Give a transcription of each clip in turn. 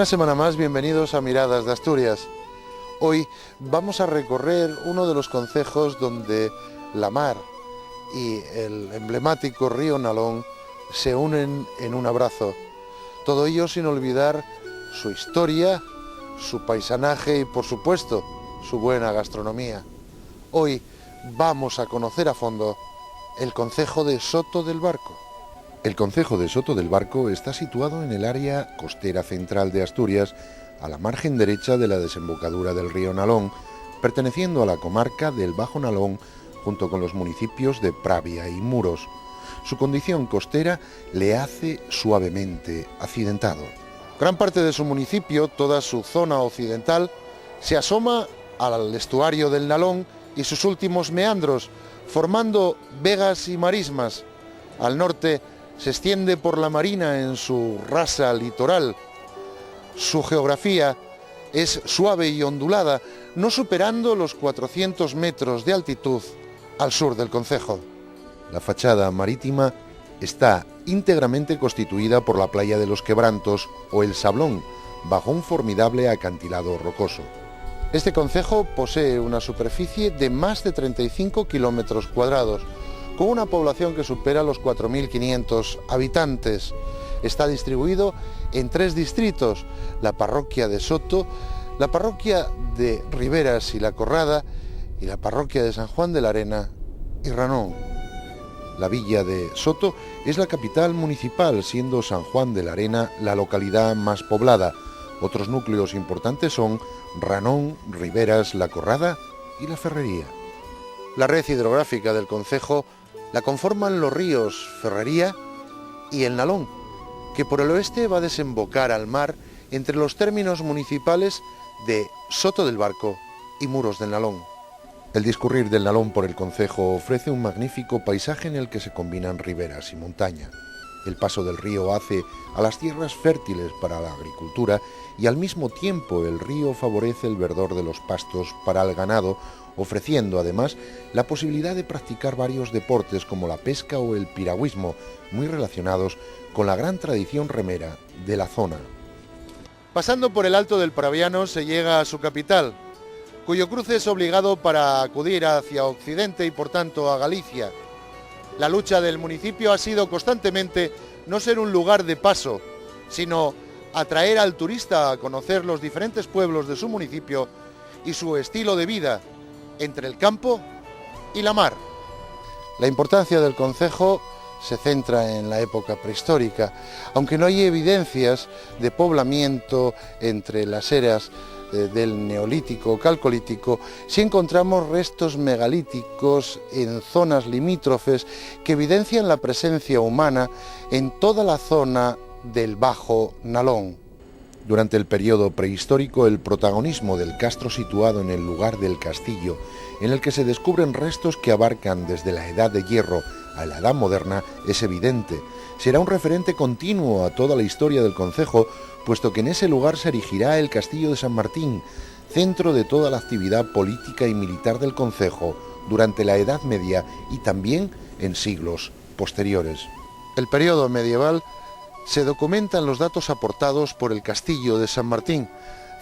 Una semana más, bienvenidos a Miradas de Asturias. Hoy vamos a recorrer uno de los concejos donde la mar y el emblemático río Nalón se unen en un abrazo. Todo ello sin olvidar su historia, su paisanaje y, por supuesto, su buena gastronomía. Hoy vamos a conocer a fondo el concejo de Soto del Barco. El concejo de Soto del Barco está situado en el área costera central de Asturias, a la margen derecha de la desembocadura del río Nalón, perteneciendo a la comarca del Bajo Nalón, junto con los municipios de Pravia y Muros. Su condición costera le hace suavemente accidentado. Gran parte de su municipio, toda su zona occidental, se asoma al estuario del Nalón y sus últimos meandros, formando vegas y marismas. Al norte se extiende por la Marina en su rasa litoral. Su geografía es suave y ondulada, no superando los 400 metros de altitud al sur del concejo. La fachada marítima está íntegramente constituida por la playa de los Quebrantos o el Sablón, bajo un formidable acantilado rocoso. Este concejo posee una superficie de más de 35 kilómetros cuadrados, con una población que supera los 4.500 habitantes. Está distribuido en 3 distritos: la parroquia de Soto, la parroquia de Riberas y La Corrada y la parroquia de San Juan de la Arena y Ranón. La villa de Soto es la capital municipal, siendo San Juan de la Arena la localidad más poblada. Otros núcleos importantes son Ranón, Riberas, La Corrada y La Ferrería. La red hidrográfica del concejo la conforman los ríos Ferrería y el Nalón, que por el oeste va a desembocar al mar entre los términos municipales de Soto del Barco y Muros del Nalón. El discurrir del Nalón por el concejo ofrece un magnífico paisaje en el que se combinan riberas y montaña. El paso del río hace a las tierras fértiles para la agricultura y al mismo tiempo el río favorece el verdor de los pastos para el ganado, ofreciendo además la posibilidad de practicar varios deportes como la pesca o el piragüismo, muy relacionados con la gran tradición remera de la zona. Pasando por el Alto del Praviano se llega a su capital, cuyo cruce es obligado para acudir hacia Occidente y por tanto a Galicia. La lucha del municipio ha sido constantemente no ser un lugar de paso, sino atraer al turista a conocer los diferentes pueblos de su municipio y su estilo de vida entre el campo y la mar. La importancia del concejo se centra en la época prehistórica, aunque no hay evidencias de poblamiento entre las eras del Neolítico o Calcolítico. Sí encontramos restos megalíticos en zonas limítrofes que evidencian la presencia humana en toda la zona del Bajo Nalón. Durante el periodo prehistórico, el protagonismo del castro situado en el lugar del castillo, en el que se descubren restos que abarcan desde la Edad de Hierro a la Edad Moderna, es evidente. Será un referente continuo a toda la historia del concejo, puesto que en ese lugar se erigirá el castillo de San Martín, centro de toda la actividad política y militar del concejo durante la Edad Media y también en siglos posteriores. El periodo medieval se documentan los datos aportados por el castillo de San Martín,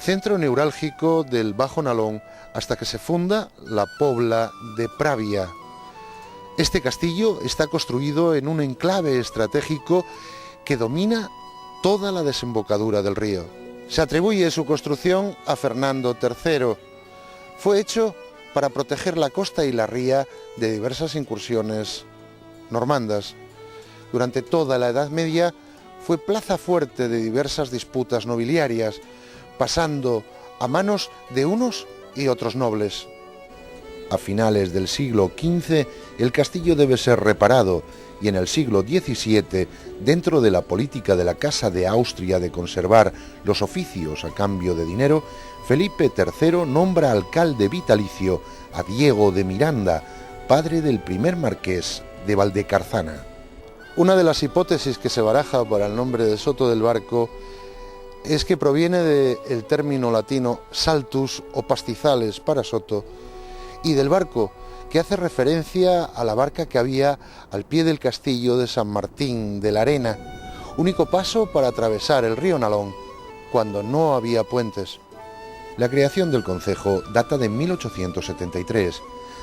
centro neurálgico del Bajo Nalón, hasta que se funda la Pobla de Pravia. Este castillo está construido en un enclave estratégico que domina toda la desembocadura del río. Se atribuye su construcción a Fernando III. Fue hecho para proteger la costa y la ría de diversas incursiones normandas. Durante toda la Edad Media fue plaza fuerte de diversas disputas nobiliarias, pasando a manos de unos y otros nobles. A finales del siglo XV, el castillo debe ser reparado y en el siglo XVII, dentro de la política de la Casa de Austria de conservar los oficios a cambio de dinero, Felipe III nombra alcalde vitalicio a Diego de Miranda, padre del primer marqués de Valdecarzana. Una de las hipótesis que se baraja para el nombre de Soto del Barco es que proviene del término latino saltus o pastizales para soto y del barco, que hace referencia a la barca que había al pie del castillo de San Martín de la Arena, único paso para atravesar el río Nalón cuando no había puentes. La creación del concejo data de 1873.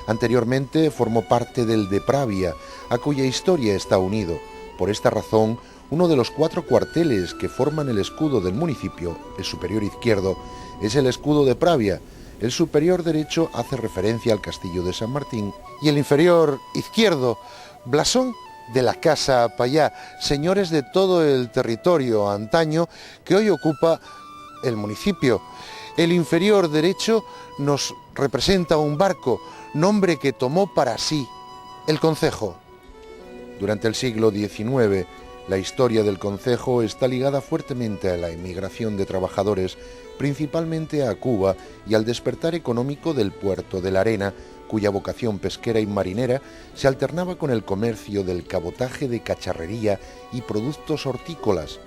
Anteriormente formó parte del de Pravia, a cuya historia está unido. Por esta razón, uno de los 4 cuarteles que forman el escudo del municipio, el superior izquierdo, es el escudo de Pravia. El superior derecho hace referencia al castillo de San Martín y el inferior izquierdo, blasón de la Casa Payá, señores de todo el territorio antaño que hoy ocupa el municipio. El inferior derecho nos representa un barco, nombre que tomó para sí el concejo. Durante el siglo XIX, la historia del concejo está ligada fuertemente a la emigración de trabajadores, principalmente a Cuba, y al despertar económico del puerto de La Arena, cuya vocación pesquera y marinera se alternaba con el comercio del cabotaje de cacharrería y productos hortícolas.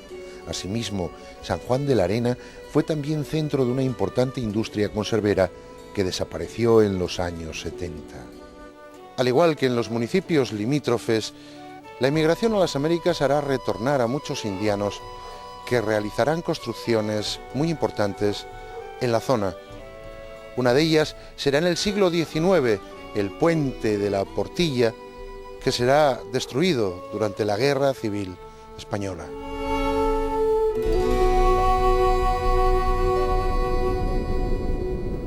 Asimismo, San Juan de la Arena fue también centro de una importante industria conservera que desapareció en los años 70. Al igual que en los municipios limítrofes, la emigración a las Américas hará retornar a muchos indianos que realizarán construcciones muy importantes en la zona. Una de ellas será en el siglo XIX, el puente de la Portilla, que será destruido durante la Guerra Civil Española.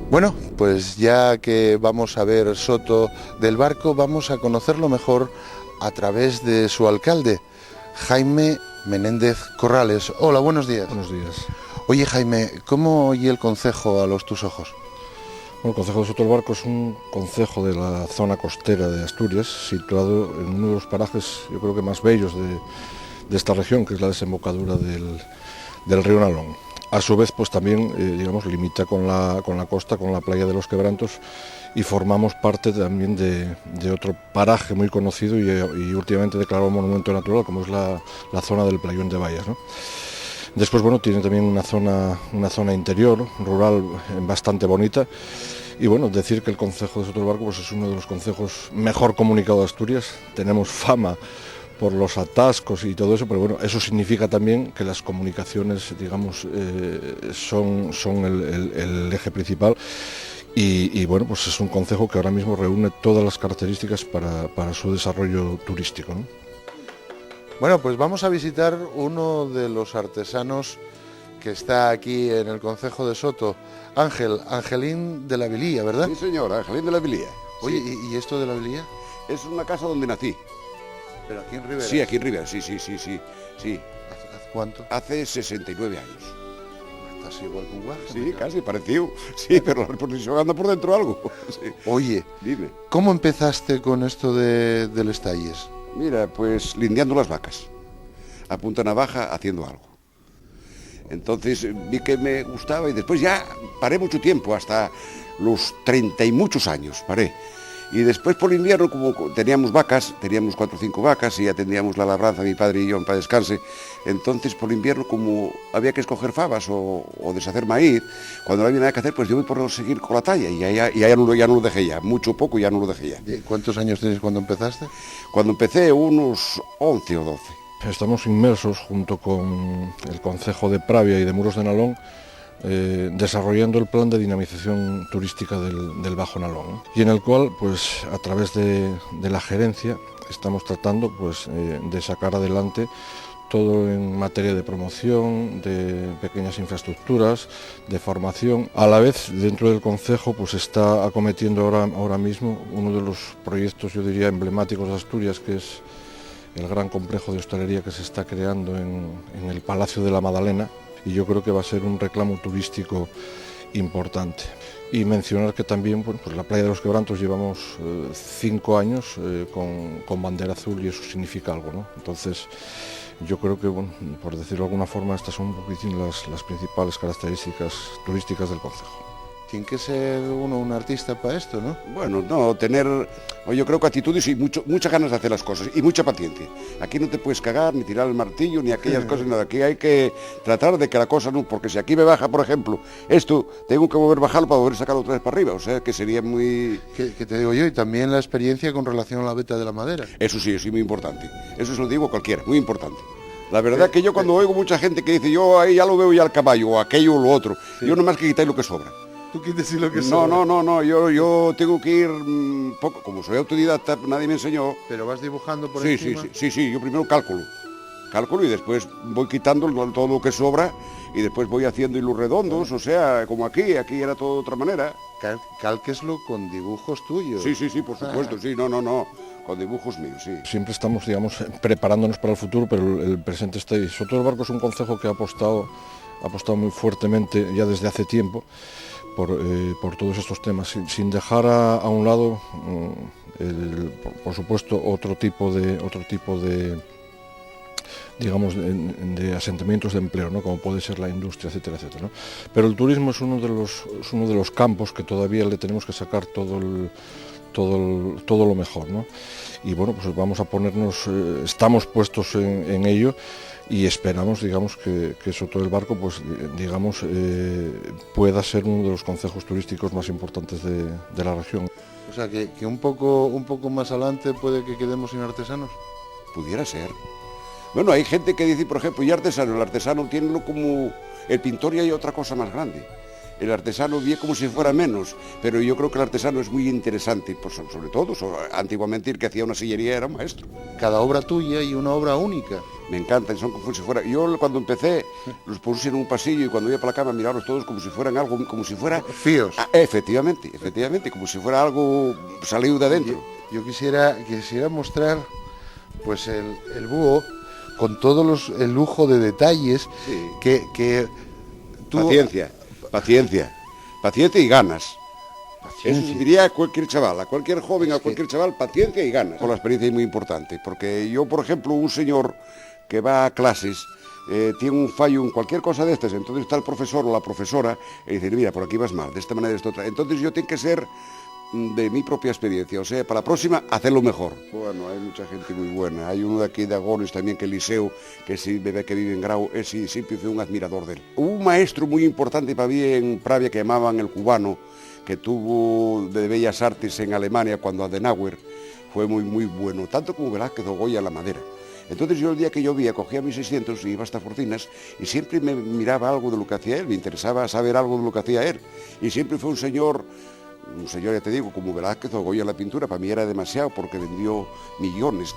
Bueno, pues ya que vamos a ver Soto del Barco, vamos a conocerlo mejor a través de su alcalde, Jaime Menéndez Corrales. Hola, buenos días. Buenos días. Oye, Jaime, ¿cómo oye el concejo a los tus ojos? Bueno, el concejo de Soto del Barco es un concejo de la zona costera de Asturias, situado en uno de los parajes, yo creo que más bellos de esta región, que es la desembocadura del río Nalón. A su vez, pues también, limita con la costa, con la playa de los Quebrantos, y formamos parte también de otro paraje muy conocido y últimamente declarado monumento natural, como es la zona del Playón de Bayas, ¿no? Después, bueno, tiene también una zona interior, rural, bastante bonita. Y bueno, decir que el concejo de Soto del Barco pues es uno de los concejos mejor comunicado de Asturias. Tenemos fama por los atascos y todo eso, pero bueno, eso significa también que las comunicaciones, digamos, son el eje principal. Y bueno, pues es un concejo que ahora mismo reúne todas las características para su desarrollo turístico, ¿no? Bueno, pues vamos a visitar uno de los artesanos que está aquí en el concejo de Soto, Angelín de la Vilía, ¿verdad? Sí, señor, Angelín de la Vilía. Oye, sí. ¿y esto de la Vilía? Es una casa donde nací. ¿Pero aquí en Rivera? Sí, aquí en Rivera, sí. ¿Hace cuánto? Hace 69 años. ¿Estás igual que un guaje? Sí, casi, parecido. Sí, pero la reposición anda por dentro algo. Sí. Oye, dime. ¿Cómo empezaste con esto del estalles? Mira, pues lindeando las vacas, a punta navaja, haciendo algo. Entonces vi que me gustaba y después ya paré mucho tiempo, hasta los 30 y muchos años paré. Y después por el invierno, como teníamos vacas, teníamos 4 o 5 vacas y ya teníamos la labranza, mi padre y yo, en paz descanse. Entonces por el invierno, como había que escoger fabas o deshacer maíz, cuando no había nada que hacer, pues yo voy por seguir con la talla y ya no lo dejé ya, mucho poco ya no lo dejé ya. ¿Cuántos años tienes cuando empezaste? Cuando empecé, unos 11 o 12. Estamos inmersos junto con el concejo de Pravia y de Muros de Nalón, desarrollando el plan de dinamización turística del Bajo Nalón, ¿no? Y en el cual, pues a través de la gerencia, estamos tratando pues, de sacar adelante todo en materia de promoción, de pequeñas infraestructuras, de formación. A la vez, dentro del concejo, pues está acometiendo ahora mismo uno de los proyectos, yo diría, emblemáticos de Asturias, que es el gran complejo de hostelería que se está creando en el Palacio de la Madalena, y yo creo que va a ser un reclamo turístico importante. Y mencionar que también, bueno, pues la playa de los Quebrantos llevamos 5 años con bandera azul y eso significa algo, ¿no? Entonces yo creo que, bueno, por decirlo de alguna forma, estas son un poquitín las principales características turísticas del concejo. Tiene que ser uno un artista para esto, ¿no? Bueno, no, yo creo que actitudes y muchas ganas de hacer las cosas y mucha paciencia. Aquí no te puedes cagar, ni tirar el martillo, ni aquellas cosas, nada. Aquí hay que tratar de que la cosa no, porque si aquí me baja, por ejemplo, esto, tengo que volver a bajarlo para volver a sacarlo otra vez para arriba, o sea que sería muy... ¿Qué te digo yo? Y también la experiencia con relación a la veta de la madera. Eso sí, muy importante. Eso se lo digo a cualquiera, muy importante. La verdad que yo cuando oigo mucha gente que dice, yo ahí ya lo veo ya el caballo, o aquello o lo otro, yo nomás que quitar lo que sobra. Tú quites lo que sobra. No, yo tengo que ir poco, como soy autodidacta, nadie me enseñó. Pero vas dibujando por Sí, encima. sí, yo primero cálculo y después voy quitando todo lo que sobra y después voy haciendo hilos redondos, o sea, como aquí era todo de otra manera. Cálqueslo con dibujos tuyos. Sí, por supuesto, sí, no, con dibujos míos, sí. Siempre estamos, digamos, preparándonos para el futuro, pero el presente está ahí. Soto del Barco es un concejo que ha apostado muy fuertemente ya desde hace tiempo por todos estos temas, sin dejar a un lado, por supuesto, otro tipo de digamos, de asentamientos de empleo, ¿no? Como puede ser la industria, etcétera, etcétera, ¿no? Pero el turismo es uno de los campos que todavía le tenemos que sacar todo lo mejor, ¿no? Y bueno, pues vamos a ponernos, estamos puestos en ello y esperamos, digamos, que Soto del Barco, pues digamos, pueda ser uno de los concejos turísticos más importantes de la región. O sea, que un poco más adelante puede que quedemos sin artesanos. Pudiera ser. Bueno, hay gente que dice, por ejemplo, y artesano, el artesano tiene como el pintor, y hay otra cosa más grande. El artesano ve como si fuera menos, pero yo creo que el artesano es muy interesante, pues sobre todo, antiguamente el que hacía una sillería era un maestro. Cada obra tuya y una obra única. Me encantan, son como si fuera. Yo cuando empecé los puse en un pasillo y cuando iba para la cama mirarlos todos como si fueran algo, como si fuera... Fíos. Efectivamente, como si fuera algo salido de adentro. Yo quisiera mostrar pues el búho con todos el lujo de detalles que tú... Paciencia y ganas. Eso diría a cualquier chaval, a cualquier joven, a cualquier chaval, paciencia y ganas. Por la experiencia es muy importante, porque yo, por ejemplo, un señor que va a clases, tiene un fallo en cualquier cosa de estas, entonces está el profesor o la profesora y dice, mira, por aquí vas mal, de esta manera, de esta otra. Entonces yo tengo que ser de mi propia experiencia, o sea, para la próxima, hacerlo mejor. Bueno, hay mucha gente muy buena. Hay uno de aquí de Agones también, que Eliseo, que sí, bebé que vive en Grau, siempre fui un admirador de él. Hubo un maestro muy importante para mí en Pravia que llamaban el cubano, que tuvo de Bellas Artes en Alemania cuando Adenauer, fue muy bueno, tanto como Velázquez o Goya la madera. Entonces yo el día que llovía cogía mis 600 y iba hasta Forcinas y siempre me miraba algo de lo que hacía él, me interesaba saber algo de lo que hacía él. Y siempre fue un señor, ya te digo, como Velázquez o Goya en la pintura, para mí era demasiado porque vendió millones,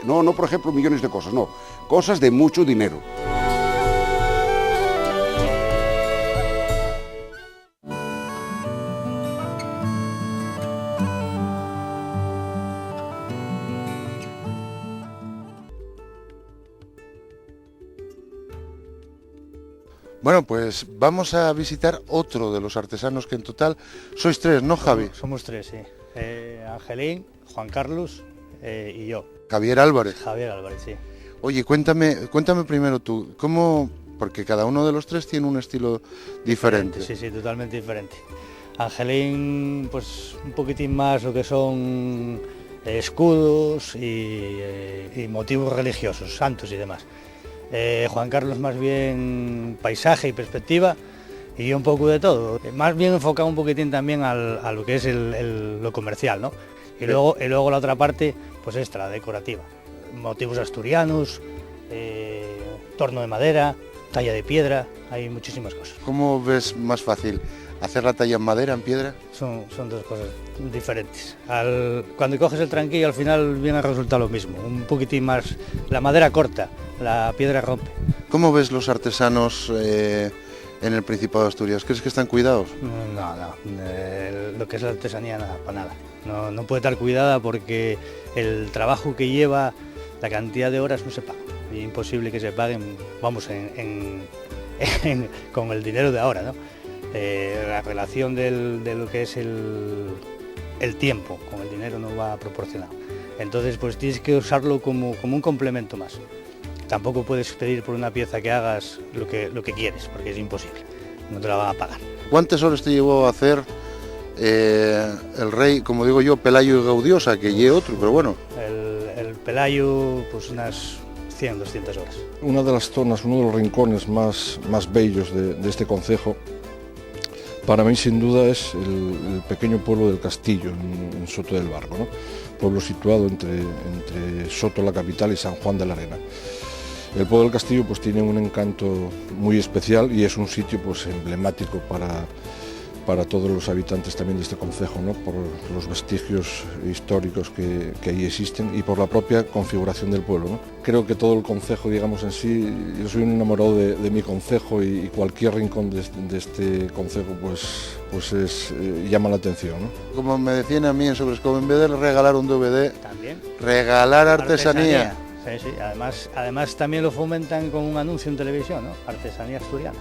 no por ejemplo millones de cosas, no, cosas de mucho dinero. Bueno, pues vamos a visitar otro de los artesanos que en total sois tres, ¿no, Javi? Somos tres, sí. Angelín, Juan Carlos y yo. Javier Álvarez. Javier Álvarez, sí. Oye, cuéntame primero tú, ¿cómo...? Porque cada uno de los tres tiene un estilo diferente. Sí, totalmente diferente. Angelín, pues un poquitín más lo que son escudos y motivos religiosos, santos y demás. Juan Carlos más bien paisaje y perspectiva y yo un poco de todo. Más bien enfocado un poquitín también a lo que es lo comercial, ¿no? Y luego la otra parte, pues extra, decorativa. Motivos asturianos, torno de madera, talla de piedra, hay muchísimas cosas. ¿Cómo ves más fácil? ¿Hacer la talla en madera, en piedra? Son dos cosas diferentes. Cuando coges el tranquillo al final viene a resultar lo mismo, un poquitín más, la madera corta, la piedra rompe. ¿Cómo ves los artesanos en el Principado de Asturias? ¿Crees que están cuidados? No, lo que es la artesanía nada, para nada. No puede estar cuidada porque el trabajo que lleva, la cantidad de horas no se paga. Es imposible que se paguen, vamos, con el dinero de ahora, ¿no? La relación de lo que es el tiempo con el dinero no va proporcionado. Entonces pues tienes que usarlo como un complemento más. Tampoco puedes pedir por una pieza que hagas lo que quieres, porque es imposible, no te la van a pagar. ¿Cuántas horas te llevó a hacer el rey, como digo yo, Pelayo y Gaudiosa, que lleve otro, pero bueno? El Pelayo, pues unas 100, 200 horas. Una de las zonas, uno de los rincones más bellos de este concejo, para mí sin duda es el pequeño pueblo del Castillo, en Soto del Barco, ¿no? Pueblo situado entre Soto, la capital, y San Juan de la Arena. El Pozo del Castillo pues tiene un encanto muy especial y es un sitio pues emblemático para todos los habitantes también de este concejo, ¿no? Por los vestigios históricos que ahí existen y por la propia configuración del pueblo, ¿no? Creo que todo el concejo, digamos en sí, yo soy un enamorado de mi concejo y cualquier rincón de este concejo llama la atención, ¿no? Como me decían a mí en Sobrescobo, en vez de regalar un DVD, También. regalar artesanía. Sí. Además también lo fomentan con un anuncio en televisión, ¿no? Artesanía asturiana.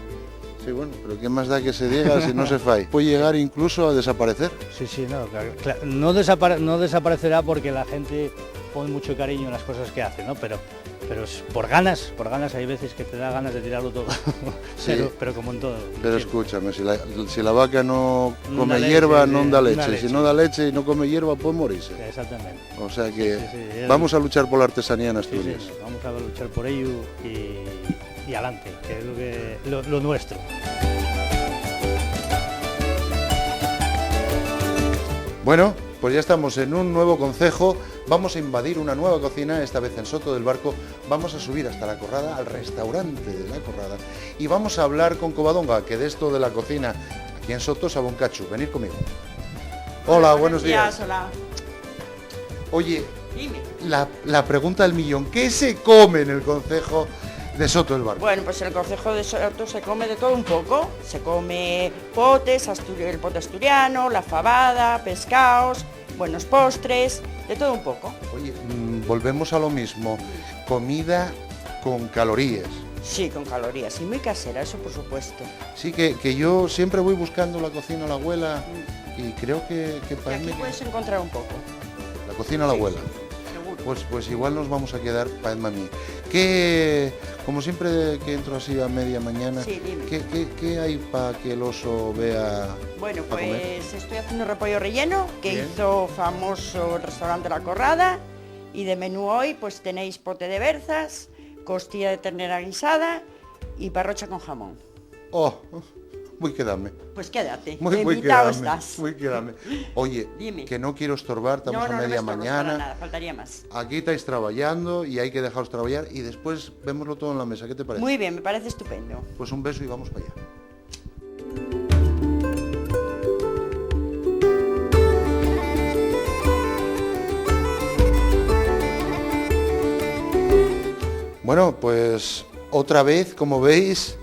Sí, bueno, pero ¿qué más da que se diga si no se fai? Puede llegar incluso a desaparecer. Sí, no, claro, no desaparecerá porque la gente pone mucho cariño en las cosas que hace, ¿no? Pero por ganas hay veces que te da ganas de tirarlo todo. Sí. pero como en todo. Pero sí. escúchame, si la vaca no come da hierba, leche, no da leche. leche. Si no da leche y no come hierba, puede morirse. Exactamente. O sea que Sí. vamos a luchar por la artesanía en Sí, Asturias. vamos a luchar por ello y adelante, que es lo nuestro. Bueno, pues ya estamos en un nuevo concejo, vamos a invadir una nueva cocina, esta vez en Soto del Barco, vamos a subir hasta la Corrada, al restaurante de la Corrada, y vamos a hablar con Covadonga, que de esto de la cocina, aquí en Soto sabe un cacho. Venid conmigo. Hola, buenos días. Hola. Oye, Dime. la pregunta del millón, ¿qué se come en el concejo de Soto del Barco? Bueno, pues en el concejo de Soto se come de todo un poco. Se come potes, el pote asturiano, la fabada, pescados, buenos postres, de todo un poco. Oye, volvemos a lo mismo, comida con calorías. Sí, con calorías y muy casera, eso por supuesto. Sí, que yo siempre voy buscando la cocina a la abuela y creo que Y para aquí mí puedes encontrar un poco. la cocina a la abuela. Seguro. Pues igual nos vamos a quedar para a mí. ¿Qué, como siempre que entro así a media mañana, Sí, dime. ¿qué hay para que el oso vea? Bueno, pa' comer? pues estoy haciendo repollo relleno, que Bien. hizo famoso el restaurante La Corrada, y de menú hoy pues tenéis pote de berzas, costilla de ternera guisada y parrocha con jamón. Oh, voy a quedarme. Pues quédate, Voy a invitado quedarme. estás. Voy a quedarme. Oye, Dime. que no quiero estorbar, estamos no a media me estorbas para mañana. nada, faltaría más. Aquí estáis trabajando y hay que dejaros trabajar y después vémoslo todo en la mesa. ¿Qué te parece? Muy bien, me parece estupendo. Pues un beso y vamos para allá. Bueno, pues otra vez, como veis,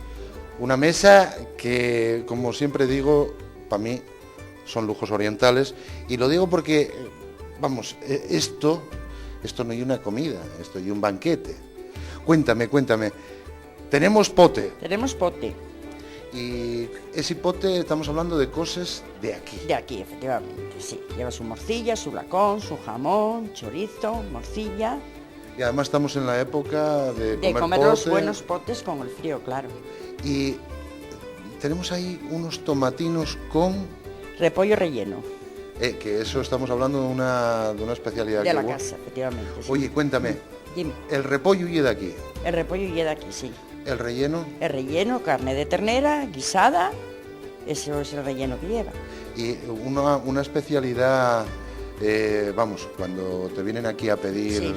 una mesa que, como siempre digo, para mí son lujos orientales. Y lo digo porque, vamos, esto no es una comida, esto es un banquete. Cuéntame. Tenemos pote. Tenemos pote, Y ese pote estamos hablando de cosas de aquí. de aquí, efectivamente, sí. Lleva su morcilla, su lacón, su jamón, chorizo, morcilla. Y además estamos en la época de Comer los pote. buenos potes con el frío, claro. Y tenemos ahí unos tomatinos con... Repollo relleno, que eso estamos hablando de una especialidad. de que la hubo. casa, efectivamente. Sí. Oye, cuéntame, Dime, el repollo y de aquí, el repollo y de aquí, sí. el relleno El relleno, carne de ternera, guisada, eso es el relleno que lleva. y una especialidad, vamos, cuando te vienen aquí a pedir Sí.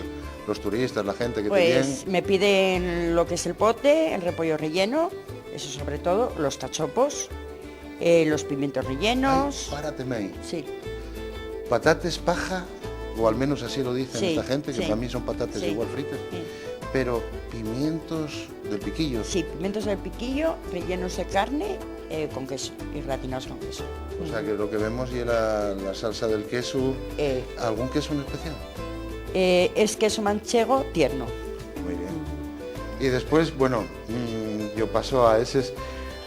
los turistas, la gente que te Pues viene... me piden lo que es el pote, el repollo relleno, eso sobre todo, los cachopos, los pimientos rellenos. Párate, May. Sí, Patates paja, o al menos así lo dicen Sí, esta gente, que sí. para mí son patates Sí. igual fritas, sí. pero pimientos de piquillos. Sí, pimientos del piquillo, rellenos de carne con queso y gratinados con queso. O sea que lo que vemos y la salsa del queso, Eh, ¿algún queso en especial? es queso manchego tierno. Muy bien. Y después, bueno, yo paso a esos,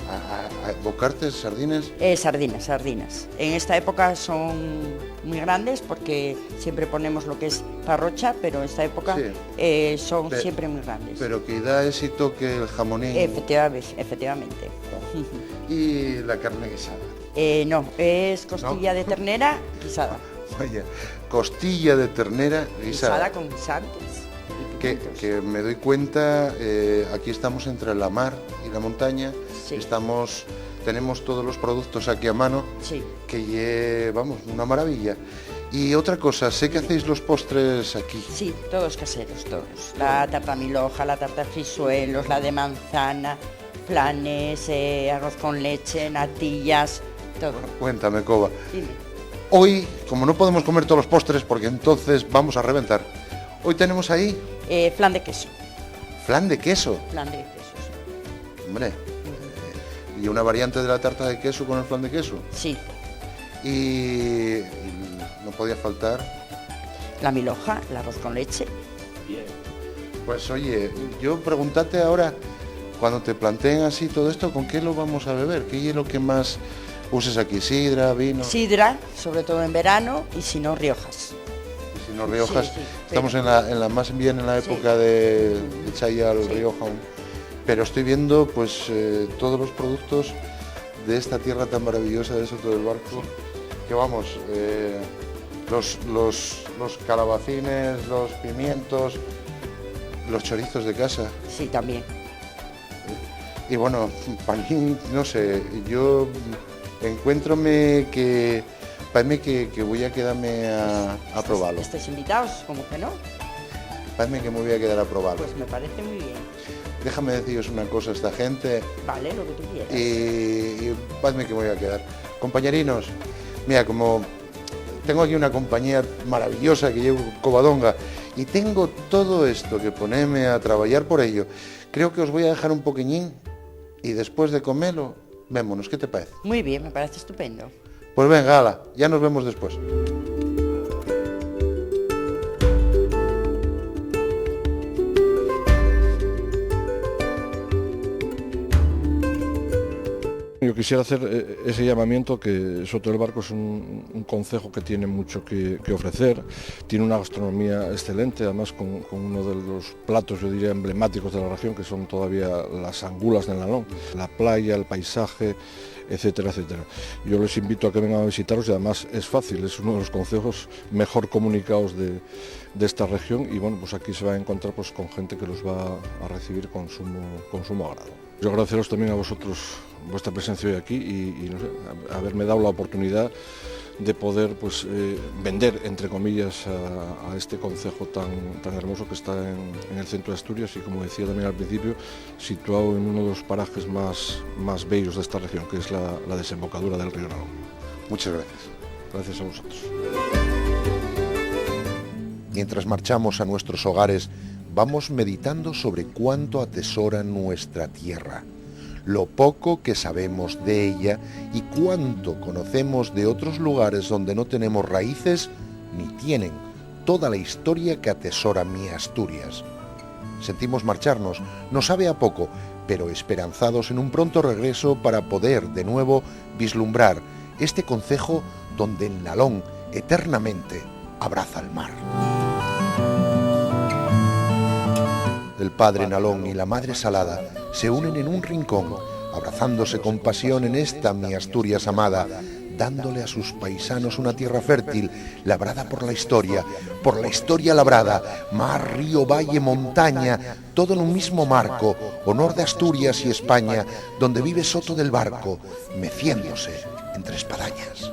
a bocartes, sardines. Sardinas. En esta época son muy grandes porque siempre ponemos lo que es parrocha, pero en esta época Sí. son Pe- siempre muy grandes. Pero que da ese toque el jamonín Efectivamente. y la carne guisada. No, es costilla de ternera guisada. Vaya, costilla de ternera Guisada guisada. con guisantes y Que, pimientos. que me doy cuenta, aquí estamos entre la mar y la montaña, Sí. tenemos todos los productos aquí a mano, Sí. que vamos, una maravilla. Y otra cosa, sé que hacéis los postres aquí. Sí, todos caseros, todos. La tarta milhoja, la tarta de frisuelos, la de manzana, flanes, arroz con leche, natillas, todo. Cuéntame, Coba. Dime. Hoy, como no podemos comer todos los postres porque entonces vamos a reventar, hoy tenemos ahí Flan de queso. flan de queso. Flan de queso, sí. Hombre, y una variante de la tarta de queso con el flan de queso. Sí, Y no podía faltar. la milhoja, el arroz con leche. Pues oye, yo pregúntate ahora, cuando te planteen así todo esto, ¿con qué lo vamos a beber? ¿Qué es lo que más uses aquí? ¿Sidra, vino? Sidra, sobre todo en verano, y si no, Riojas. Y si no, Riojas. Sí, sí, Estamos pero- en la más bien en la Sí. época de Chayal, Sí. Rioja aún. Pero estoy viendo pues todos los productos de esta tierra tan maravillosa de Soto del Barco, que vamos, los calabacines, los pimientos, los chorizos de casa. Sí, también. Y bueno, panín, no sé, yo encuéntrome que parece que voy a quedarme a probarlo. ¿Estáis invitados? ¿Cómo que no? Parece que me voy a quedar a probarlo. Pues me parece muy bien. Déjame deciros una cosa a esta gente Vale, lo que tú quieras. y parece que me voy a quedar. Compañerinos, mira, como tengo aquí una compañía maravillosa que llevo Covadonga y tengo todo esto que ponerme a trabajar por ello, creo que os voy a dejar un poquillín y después de comerlo, vémonos, ¿qué te parece? Muy bien, me parece estupendo. Pues venga, ala, ya nos vemos después. Yo quisiera hacer ese llamamiento, que Soto del Barco es un concejo que tiene mucho que ofrecer, tiene una gastronomía excelente, además con uno de los platos, yo diría, emblemáticos de la región, que son todavía las angulas del Nalón, la playa, el paisaje, etcétera, etcétera. Yo les invito a que vengan a visitaros y además es fácil, es uno de los concejos mejor comunicados de esta región y bueno, pues aquí se va a encontrar pues con gente que los va a recibir con sumo agrado. Yo agradeceros también a vosotros vuestra presencia hoy aquí y no sé, haberme dado la oportunidad de poder pues vender, entre comillas, a este concejo tan hermoso que está en el centro de Asturias y, como decía también al principio, situado en uno de los parajes más bellos de esta región, que es la desembocadura del río Nalón. Muchas gracias. Gracias a vosotros. Mientras marchamos a nuestros hogares, vamos meditando sobre cuánto atesora nuestra tierra, lo poco que sabemos de ella y cuánto conocemos de otros lugares donde no tenemos raíces ni tienen toda la historia que atesora mi Asturias. Sentimos marcharnos, nos sabe a poco, pero esperanzados en un pronto regreso para poder de nuevo vislumbrar este concejo donde el Nalón eternamente abraza el mar. El padre Nalón y la madre Salada se unen en un rincón, abrazándose con pasión en esta mi Asturias amada, dándole a sus paisanos una tierra fértil, labrada por la historia labrada, mar, río, valle, montaña, todo en un mismo marco, honor de Asturias y España, donde vive Soto del Barco, meciéndose entre espadañas.